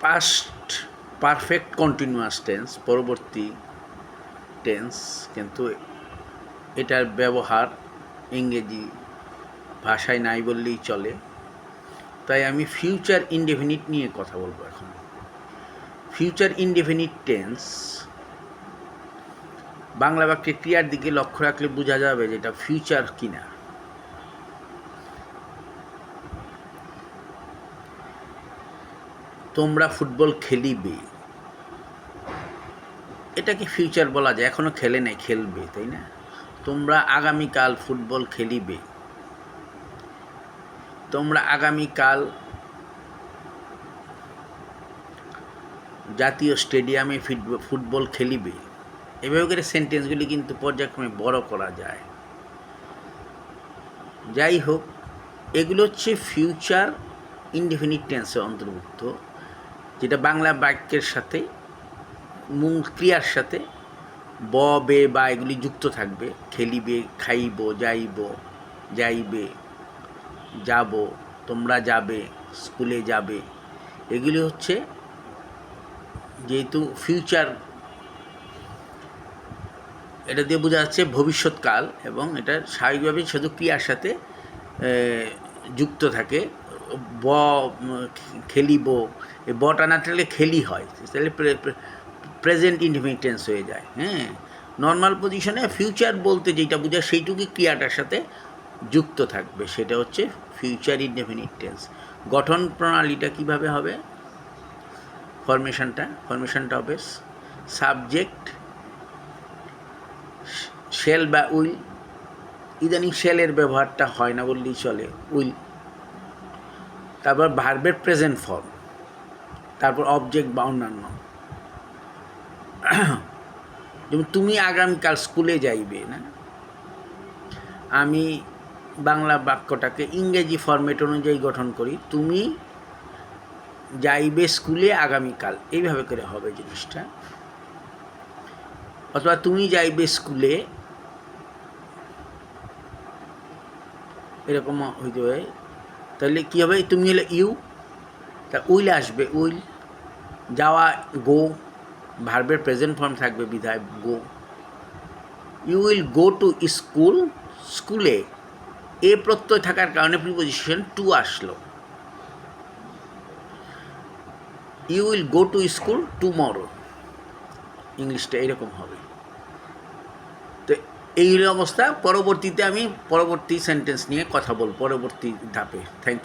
Past perfect continuous tense, পরবর্তী tense, কিন্তু এটার ব্যবহার ইংরেজি ভাষায় নাই বললেই চলে। তাই আমি ফিউচার ইনডেফিনিট নিয়ে কথা বলবো এখন। ফিউচার ইনডেফিনিট টেন্স বাংলা বাক্যে ক্রিয়ার দিকে লক্ষ্য রাখলে বোঝা যাবে যে এটা ফিউচার কিনা। তোমরা ফুটবল খেলিবে, এটাকে ফিউচার বলা যায়, এখনো খেলে নাই, খেলবে, তাই না? তোমরা আগামীকাল ফুটবল খেলিবে, তোমরা আগামীকাল জাতীয় স্টেডিয়ামে ফুটবল খেলিবে। এভাবে করে সেন্টেন্সগুলি কিন্তু পর্যায়ক্রমে বড় করা যায়। যাই হোক, এগুলো হচ্ছে ফিউচার ইনডেফিনিট টেন্সের অন্তর্ভুক্ত, যেটা বাংলা বাক্যের সাথে মূল ক্রিয়ার সাথে ব বে বা এগুলি যুক্ত থাকবে। খেলিবে, খাইব, যাইব, যাইবে, যাব, তোমরা যাবে, স্কুলে যাবে, এগুলি হচ্ছে যেহেতু ফিউচার, এটা দিয়ে বোঝা যাচ্ছে ভবিষ্যৎকাল, এবং এটা স্বাভাবিকভাবেই শুধু ক্রিয়ার সাথে যুক্ত থাকে। ব খেলিব, এই বটা না থাকলে খেলি হয়, তাহলে প্রেজেন্ট ইনডেফিনিট টেন্স হয়ে যায়। হ্যাঁ, নর্মাল পজিশনে ফিউচার বলতে যেটা বোঝায় সেইটুকুই ক্রিয়াটার সাথে যুক্ত থাকবে, সেটা হচ্ছে ফিউচার ইনডেফিনিট টেন্স। গঠন প্রণালীটা কিভাবে হবে? ফরমেশনটা হবে সাবজেক্ট, শেল বা উইল, ইদানিং শেলের ব্যবহারটা হয় না বললেই চলে, উইল, তারপর ভার্বের প্রেজেন্ট ফর্ম, তারপর অবজেক্ট বা অন্যান্য। যেমন তুমি আগামীকাল স্কুলে যাইবে, না? আমি বাংলা বাক্যটাকে ইংরেজি ফরম্যাট অনুযায়ী গঠন করি, তুমি যাইবে স্কুলে আগামীকাল, এইভাবে করে হবে জিনিসটা। অথবা তুমি যাইবে স্কুলে, এরকম হইতে হয়। তাহলে কী হবে? তুমি হলে ইউ, তা উইল আসবে, উইল। যাওয়া গো, ভার্বের প্রেজেন্ট ফর্ম থাকবে বিধায় go. You will go to school, স্কুলে এ প্রত্যয় থাকার কারণে প্রিপোজিশন টু আসলো। You will go to school tomorrow, ইংলিশটা এরকম হবে। তো এই অবস্থা। পরবর্তীতে আমি পরবর্তী সেন্টেন্স নিয়ে কথা বলব পরবর্তী ধাপে। Thank you.